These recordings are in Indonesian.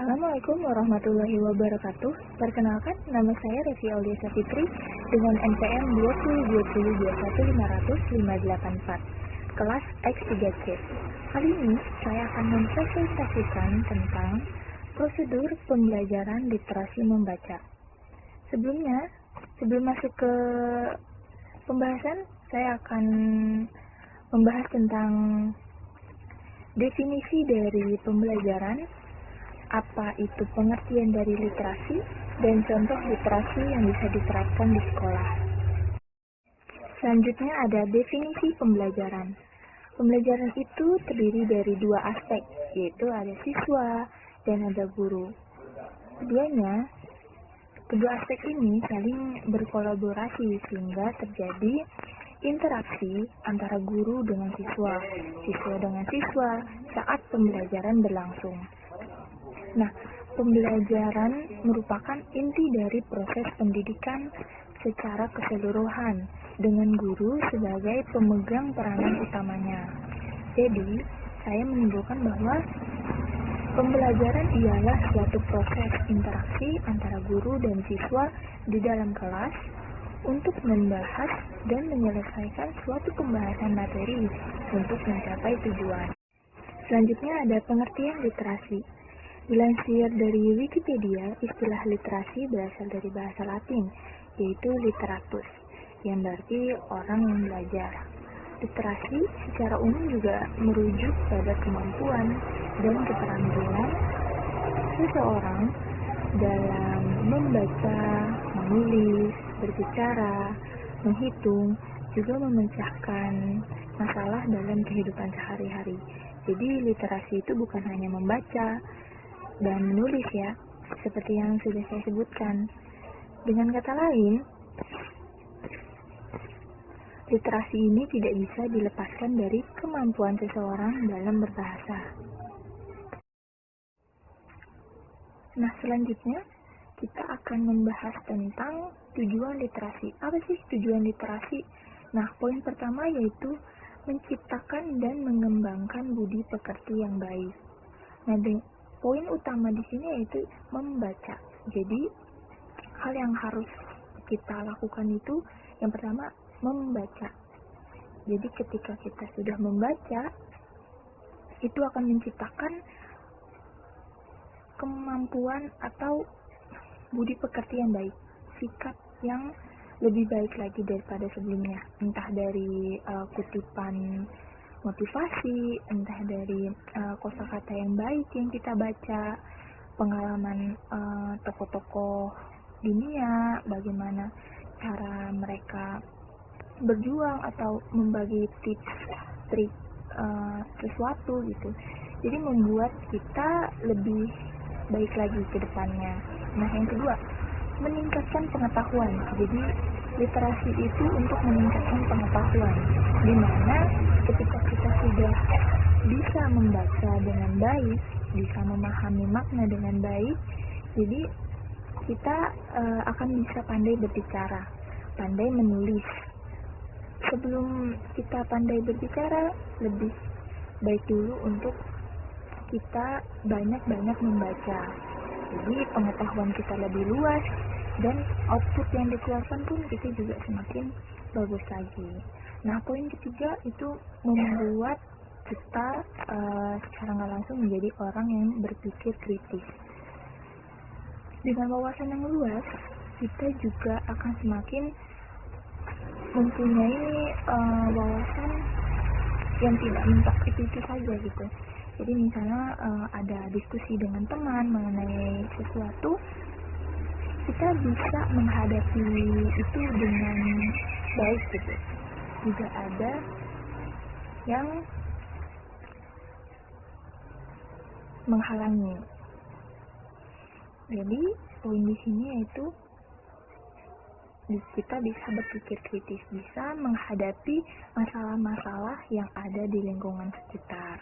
Assalamualaikum warahmatullahi wabarakatuh. Perkenalkan, nama saya Revi Aulia Fitri dengan NPM 202021500584, kelas X3C. Kali ini saya akan mempresentasikan tentang prosedur pembelajaran literasi membaca. Sebelum masuk ke pembahasan, saya akan membahas tentang definisi dari pembelajaran, apa itu pengertian dari literasi, dan contoh literasi yang bisa diterapkan di sekolah. Selanjutnya ada definisi pembelajaran. Pembelajaran itu terdiri dari dua aspek, yaitu ada siswa dan ada guru. Kedua aspek ini saling berkolaborasi sehingga terjadi interaksi antara guru dengan siswa dengan siswa saat pembelajaran berlangsung. Nah, pembelajaran merupakan inti dari proses pendidikan secara keseluruhan dengan guru sebagai pemegang peranan utamanya. Jadi, saya menyimpulkan bahwa pembelajaran ialah suatu proses interaksi antara guru dan siswa di dalam kelas untuk membahas dan menyelesaikan suatu pembahasan materi untuk mencapai tujuan. Selanjutnya ada pengertian literasi. Dilansir dari Wikipedia, istilah literasi berasal dari bahasa Latin, yaitu literatus, yang berarti orang yang belajar. Literasi secara umum juga merujuk pada kemampuan dan keterampilan seseorang dalam membaca, menulis, berbicara, menghitung, juga memecahkan masalah dalam kehidupan sehari-hari. Jadi literasi itu bukan hanya membaca dan menulis ya, seperti yang sudah saya sebutkan. Dengan kata lain, literasi ini tidak bisa dilepaskan dari kemampuan seseorang dalam berbahasa. Nah, selanjutnya kita akan membahas tentang tujuan literasi. Apa sih tujuan literasi? Nah, poin pertama yaitu menciptakan dan mengembangkan budi pekerti yang baik. Nah, poin utama di sini yaitu membaca. Jadi, hal yang harus kita lakukan itu yang pertama membaca. Jadi, ketika kita sudah membaca, itu akan menciptakan kemampuan atau budi pekerti yang baik, sikap yang lebih baik lagi daripada sebelumnya, entah dari kutipan motivasi, entah dari kosakata yang baik yang kita baca, pengalaman tokoh-tokoh dunia, bagaimana cara mereka berjuang atau membagi tips-trik sesuatu gitu. Jadi membuat kita lebih baik lagi ke depannya. Nah, yang kedua, meningkatkan pengetahuan. Jadi literasi itu untuk meningkatkan pengetahuan, di mana ketika kita sudah bisa membaca dengan baik, bisa memahami makna dengan baik, jadi kita akan bisa pandai berbicara, pandai menulis. Sebelum kita pandai berbicara, lebih baik dulu untuk kita banyak-banyak membaca. Jadi pengetahuan kita lebih luas dan output yang dikeluarkan pun kita juga semakin bagus lagi. Nah, poin ketiga itu membuat kita secara nggak langsung menjadi orang yang berpikir kritis. Dengan wawasan yang luas, kita juga akan semakin mempunyai wawasan yang tidak mentok itu saja gitu. Jadi misalnya ada diskusi dengan teman mengenai sesuatu, kita bisa menghadapi itu dengan baik gitu. Juga ada yang menghalangi. Jadi poin di sini yaitu kita bisa berpikir kritis, bisa menghadapi masalah-masalah yang ada di lingkungan sekitar.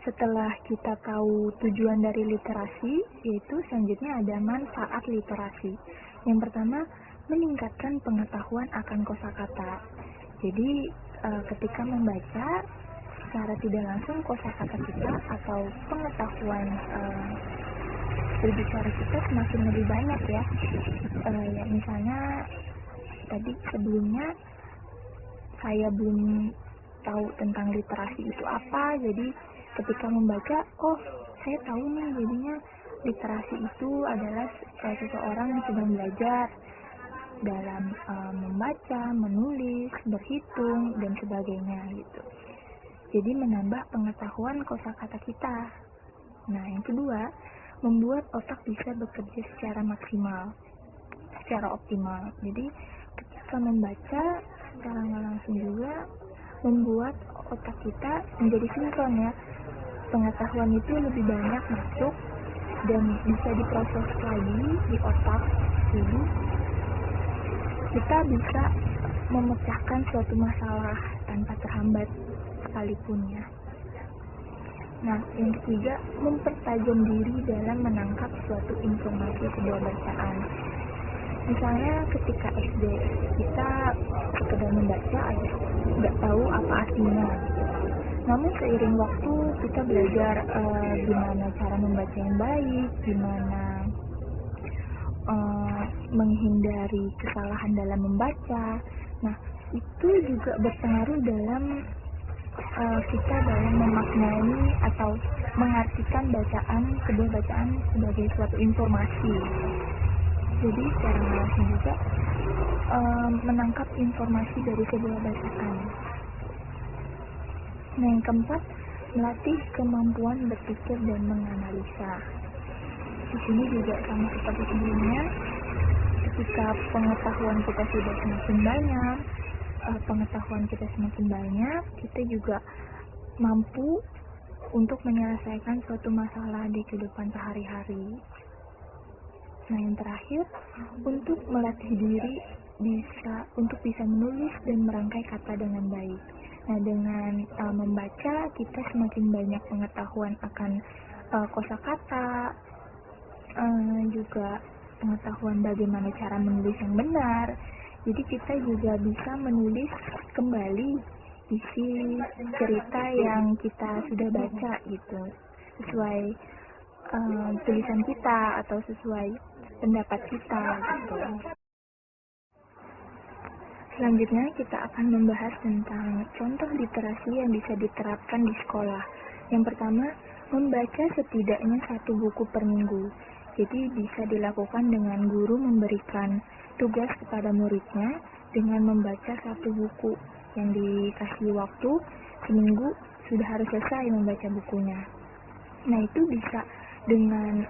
Setelah kita tahu tujuan dari literasi, yaitu selanjutnya ada manfaat literasi. Yang pertama, meningkatkan pengetahuan akan kosakata. Jadi, ketika membaca, secara tidak langsung kosakata kita atau pengetahuan berbicara kita semakin lebih banyak ya. Ya misalnya tadi sebelumnya saya belum tahu tentang literasi itu apa, jadi ketika membaca, oh saya tahu nih, jadinya literasi itu adalah seseorang yang sedang belajar dalam membaca, menulis, berhitung, dan sebagainya gitu. Jadi menambah pengetahuan kosakata kita. Nah, yang kedua, membuat otak bisa bekerja secara maksimal, secara optimal. Jadi ketika membaca secara nggak langsung juga membuat otak kita menjadi sinkron ya. Pengetahuan itu lebih banyak masuk dan bisa diproses lagi di otak. Jadi kita bisa memecahkan suatu masalah tanpa terhambat sekalipun ya. Nah, yang ketiga, mempertajam diri dalam menangkap suatu informasi sebuah bacaan. Misalnya ketika SD, kita sekedar membaca aja, nggak tahu apa artinya. Namun seiring waktu kita belajar gimana cara membaca yang baik, gimana menghindari kesalahan dalam membaca. Nah, itu juga berpengaruh dalam kita dalam memaknai atau mengartikan sebuah bacaan sebagai suatu informasi. Jadi secara langsung juga menangkap informasi dari sebuah bacaan. Nah, yang keempat, melatih kemampuan berpikir dan menganalisa. Di sini juga sama seperti sebelumnya, ketika pengetahuan kita sudah semakin banyak, kita juga mampu untuk menyelesaikan suatu masalah di kehidupan sehari-hari. Nah, yang terakhir, untuk melatih diri untuk bisa menulis dan merangkai kata dengan baik. Nah, dengan membaca, kita semakin banyak pengetahuan akan kosakata, juga pengetahuan bagaimana cara menulis yang benar. Jadi kita juga bisa menulis kembali isi cerita yang kita sudah baca gitu, sesuai tulisan kita atau sesuai pendapat kita gitu. Selanjutnya kita akan membahas tentang contoh literasi yang bisa diterapkan di sekolah. Yang pertama, membaca setidaknya 1 buku per minggu. Jadi bisa dilakukan dengan guru memberikan tugas kepada muridnya dengan membaca 1 buku yang dikasih waktu seminggu sudah harus selesai membaca bukunya. Nah, itu bisa dengan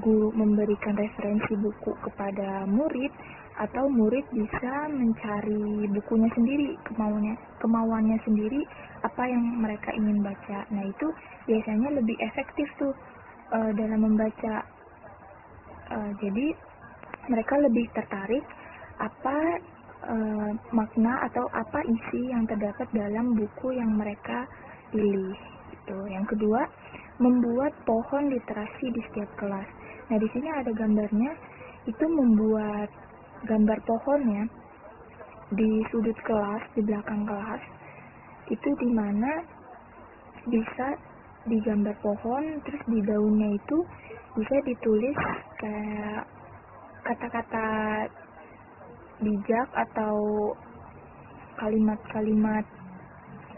guru memberikan referensi buku kepada murid, atau murid bisa mencari bukunya sendiri, kemauannya sendiri apa yang mereka ingin baca. Nah, itu biasanya lebih efektif tuh dalam membaca. Jadi mereka lebih tertarik apa makna atau apa isi yang terdapat dalam buku yang mereka pilih. Gitu. Yang kedua, membuat pohon literasi di setiap kelas. Nah, di sini ada gambarnya, itu membuat gambar pohon ya di sudut kelas, di belakang kelas, itu dimana bisa digambar pohon, terus di daunnya itu bisa ditulis kayak kata-kata bijak atau kalimat-kalimat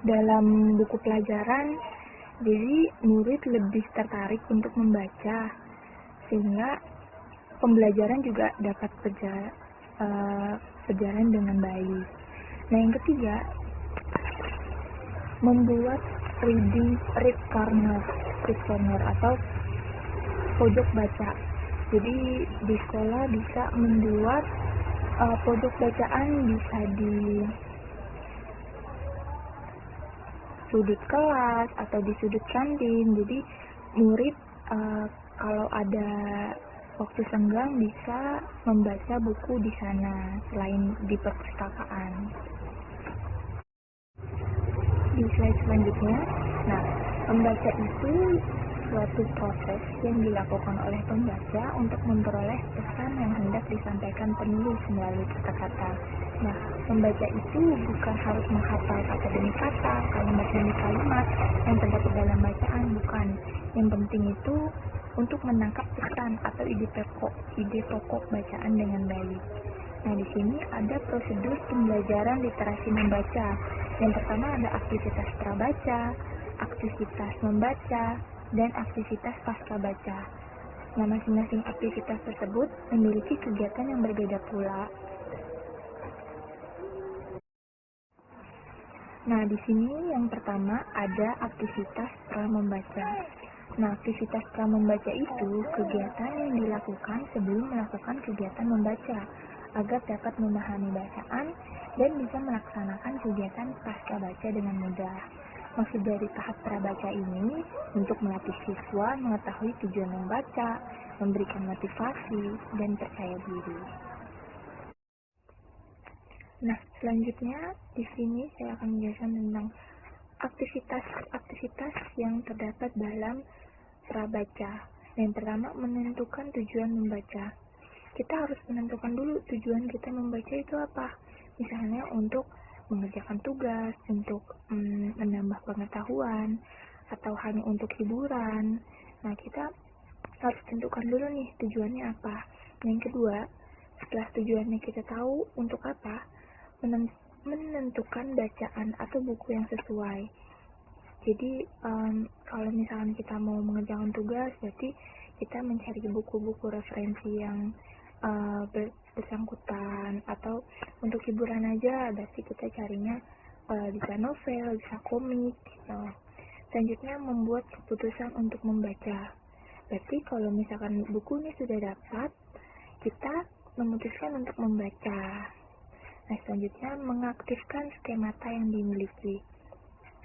dalam buku pelajaran. Jadi murid lebih tertarik untuk membaca, sehingga pembelajaran juga dapat berjalan dengan baik. Nah, yang ketiga, membuat read corner atau pojok baca. Jadi di sekolah bisa membuat pojok bacaan, bisa di sudut kelas atau di sudut kantin. Jadi murid kalau ada waktu senggang bisa membaca buku di sana selain di perpustakaan. Di slide selanjutnya, nah, membaca itu suatu proses yang dilakukan oleh pembaca untuk memperoleh pesan yang hendak disampaikan penulis melalui kata-kata. Nah, Membaca itu bukan harus menghafal kata demi kata, kalimat demi kalimat yang terdapat dalam bacaan, bukan. Yang penting itu untuk menangkap pesan atau ide pokok bacaan dengan baik. Nah, di sini ada prosedur pembelajaran literasi membaca. Yang pertama ada aktivitas prabaca, aktivitas membaca, dan aktivitas pasca baca. Nah, masing-masing aktivitas tersebut memiliki kegiatan yang berbeda pula. Nah, di sini yang pertama ada aktivitas pra-membaca. Nah, aktivitas pra-membaca itu kegiatan yang dilakukan sebelum melakukan kegiatan membaca, agar dapat memahami bacaan dan bisa melaksanakan kegiatan pasca baca dengan mudah. Maksud dari tahap prabaca ini untuk melatih siswa mengetahui tujuan membaca, memberikan motivasi, dan percaya diri. Nah, selanjutnya di sini saya akan menjelaskan tentang aktivitas yang terdapat dalam prabaca. Yang pertama, menentukan tujuan membaca. Kita harus menentukan dulu tujuan kita membaca itu apa. Misalnya untuk mengerjakan tugas, untuk menambah pengetahuan, atau hanya untuk hiburan. Nah, kita harus tentukan dulu nih tujuannya apa. Yang kedua, setelah tujuannya kita tahu untuk apa, menentukan bacaan atau buku yang sesuai. Jadi kalau misalkan kita mau mengerjakan tugas, berarti kita mencari buku-buku referensi yang bersangkutan, atau untuk hiburan aja berarti kita carinya bisa novel, bisa komik gitu. Selanjutnya membuat keputusan untuk membaca. Berarti kalau misalkan bukunya sudah dapat, kita memutuskan untuk membaca. Nah, selanjutnya mengaktifkan skemata yang dimiliki.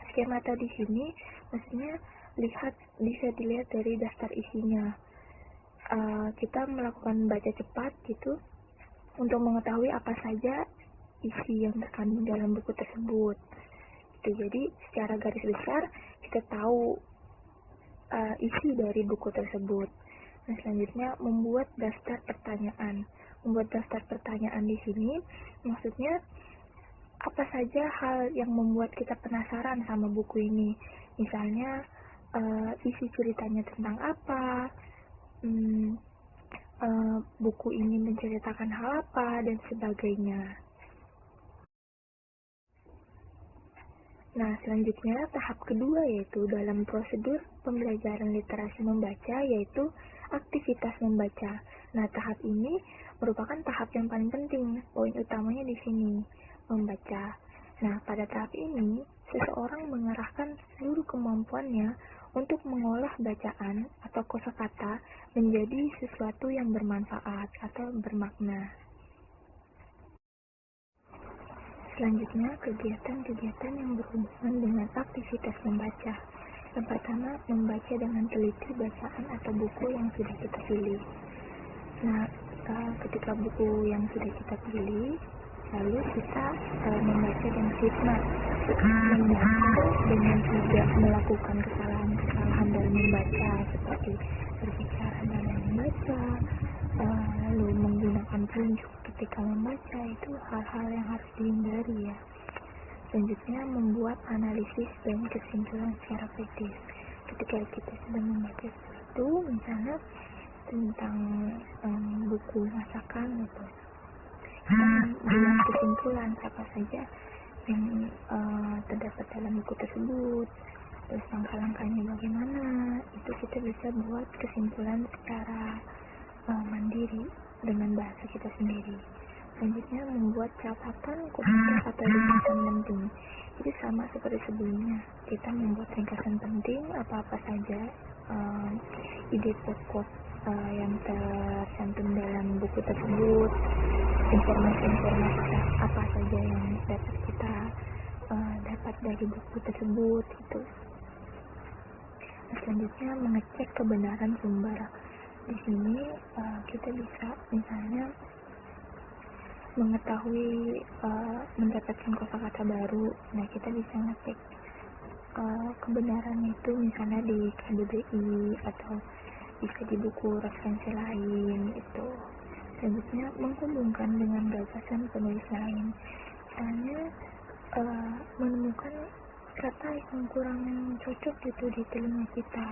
Skemata di sini maksudnya bisa dilihat dari daftar isinya. Kita melakukan baca cepat gitu untuk mengetahui apa saja isi yang terkandung dalam buku tersebut. Gitu. Jadi secara garis besar kita tahu isi dari buku tersebut. Nah, selanjutnya membuat daftar pertanyaan. Membuat daftar pertanyaan di sini maksudnya apa saja hal yang membuat kita penasaran sama buku ini. Misalnya isi ceritanya tentang apa, buku ini menceritakan hal apa, dan sebagainya. Nah, selanjutnya tahap kedua yaitu dalam prosedur pembelajaran literasi membaca, yaitu aktivitas membaca. Nah, tahap ini merupakan tahap yang paling penting. Poin utamanya di sini, membaca. Nah, pada tahap ini, seseorang mengerahkan seluruh kemampuannya untuk mengolah bacaan atau kosakata menjadi sesuatu yang bermanfaat atau bermakna. Selanjutnya, kegiatan-kegiatan yang berhubungan dengan aktivitas membaca. Yang pertama, membaca dengan teliti bacaan atau buku yang sudah kita pilih. Nah, ketika buku yang sudah kita pilih, lalu kita membaca dengan hikmat, membaca dengan tidak melakukan kesalahan-kesalahan dalam membaca, seperti berbicara dalam membaca, lalu menggunakan telunjuk ketika membaca. Itu hal-hal yang harus dihindari ya. Selanjutnya, membuat analisis dan kesimpulan secara kritis. Ketika kita sedang membaca sesuatu, misalnya tentang buku masakan gitu, kita membuat kesimpulan apa saja yang terdapat dalam buku tersebut, terus langkah-langkahnya bagaimana. Itu kita bisa buat kesimpulan secara mandiri dengan bahasa kita sendiri. Selanjutnya, membuat catatan komentar atau ringkasan penting. Jadi sama seperti sebelumnya, kita membuat ringkasan penting apa-apa saja ide pokok yang tercantum dalam buku tersebut, informasi-informasi apa saja yang dapat kita dapat dari buku tersebut itu. Selanjutnya, mengecek kebenaran sumber. Di sini kita bisa misalnya mengetahui mendapatkan kosakata baru. Nah, kita bisa ngecek kebenaran itu misalnya di KBBI atau bisa di buku referensi lain itu. Selanjutnya, menghubungkan dengan gagasan penulis lain. misalnya menemukan kata yang kurang cocok gitu di telinga kita,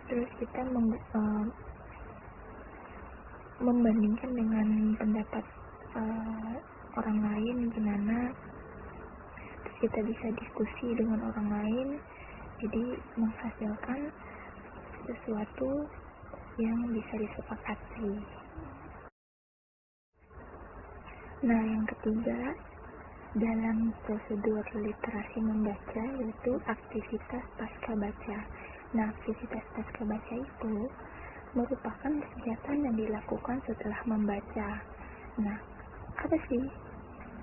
terus kita membandingkan dengan pendapat orang lain gimana, terus kita bisa diskusi dengan orang lain, jadi menghasilkan sesuatu yang bisa disepakati. Nah, yang ketiga dalam prosedur literasi membaca yaitu aktivitas pasca baca. Nah, aktivitas pasca baca itu merupakan kegiatan yang dilakukan setelah membaca. Nah, apa sih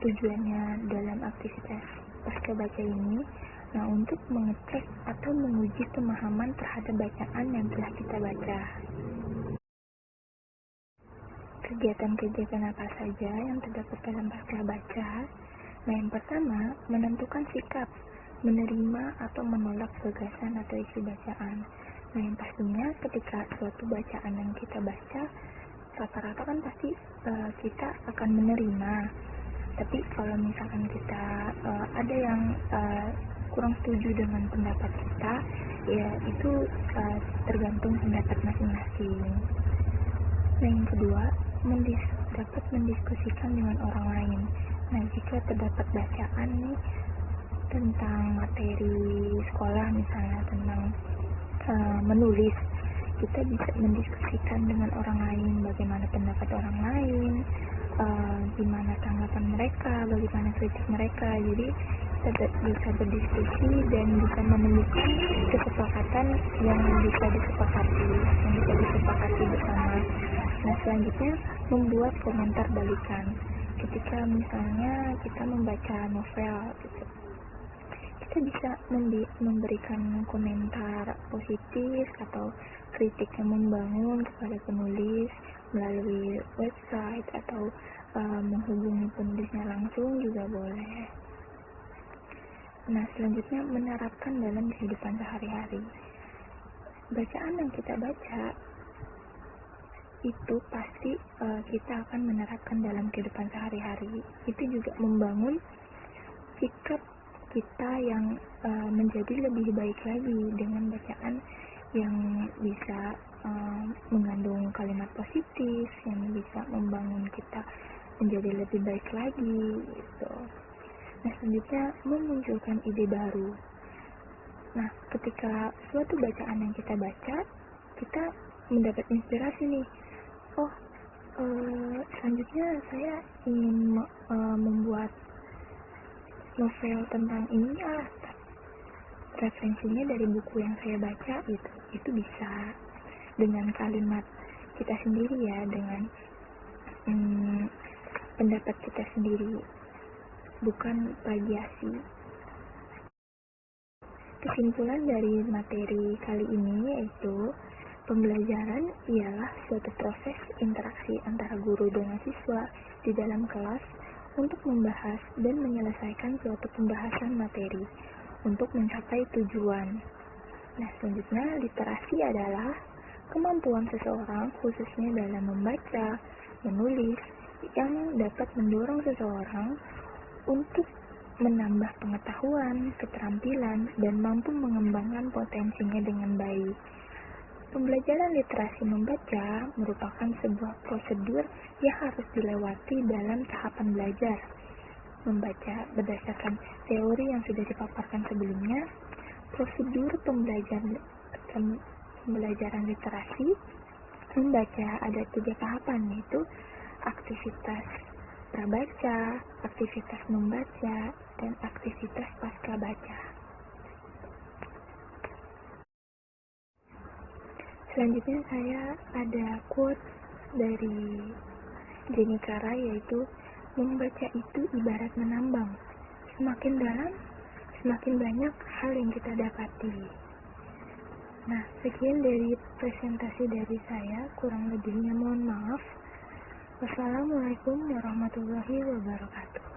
tujuannya dalam aktivitas pasca baca ini? Nah, untuk mengecek atau menguji pemahaman terhadap bacaan yang telah kita baca. Kegiatan-kegiatan apa saja yang terdapat dalam pasca baca? Nah, yang pertama, menentukan sikap, menerima atau menolak gagasan atau isi bacaan. Nah, yang pastinya ketika suatu bacaan yang kita baca, rata-rata kan pasti kita akan menerima. Tapi kalau misalkan kita ada yang kurang setuju dengan pendapat kita, ya itu tergantung pendapat masing-masing. Nah, yang kedua, dapat mendiskusikan dengan orang lain. Nah, jika terdapat bacaan nih tentang materi sekolah, misalnya tentang menulis, kita bisa mendiskusikan dengan orang lain, bagaimana pendapat orang lain, gimana tanggapan mereka, bagaimana kritik mereka. Jadi kita bisa berdiskusi dan bisa menemukan kesepakatan yang bisa disepakati bersama. Nah, selanjutnya membuat komentar balikan. Ketika misalnya kita membaca novel gitu, kita bisa memberikan komentar positif atau kritik yang membangun kepada penulis melalui website atau menghubungi penulisnya langsung juga boleh. Nah, selanjutnya menerapkan dalam kehidupan sehari-hari. Bacaan yang kita baca itu pasti kita akan menerapkan dalam kehidupan sehari-hari. Itu juga membangun sikap kita yang menjadi lebih baik lagi dengan bacaan yang bisa mengandung kalimat positif, yang bisa membangun kita menjadi lebih baik lagi gitu. Nah, selanjutnya memunculkan ide baru. Nah, ketika suatu bacaan yang kita baca, kita mendapat inspirasi nih. Selanjutnya saya ingin membuat novel tentang ini, referensinya dari buku yang saya baca gitu. Itu bisa dengan kalimat kita sendiri ya, dengan pendapat kita sendiri, bukan plagiasi. Kesimpulan dari materi kali ini yaitu pembelajaran ialah suatu proses interaksi antara guru dengan siswa di dalam kelas untuk membahas dan menyelesaikan suatu pembahasan materi untuk mencapai tujuan. Nah, selanjutnya literasi adalah kemampuan seseorang khususnya dalam membaca, menulis yang dapat mendorong seseorang untuk menambah pengetahuan, keterampilan, dan mampu mengembangkan potensinya dengan baik. Pembelajaran literasi membaca merupakan sebuah prosedur yang harus dilewati dalam tahapan belajar. Membaca berdasarkan teori yang sudah dipaparkan sebelumnya, prosedur pembelajaran literasi membaca ada 3 tahapan, yaitu aktivitas prabaca, aktivitas membaca, dan aktivitas pasca baca. Selanjutnya saya ada quote dari Jenny Kara, yaitu membaca itu ibarat menambang. Semakin dalam, semakin banyak hal yang kita dapati. Nah, sekian dari presentasi dari saya, kurang lebihnya mohon maaf. Wassalamualaikum warahmatullahi wabarakatuh.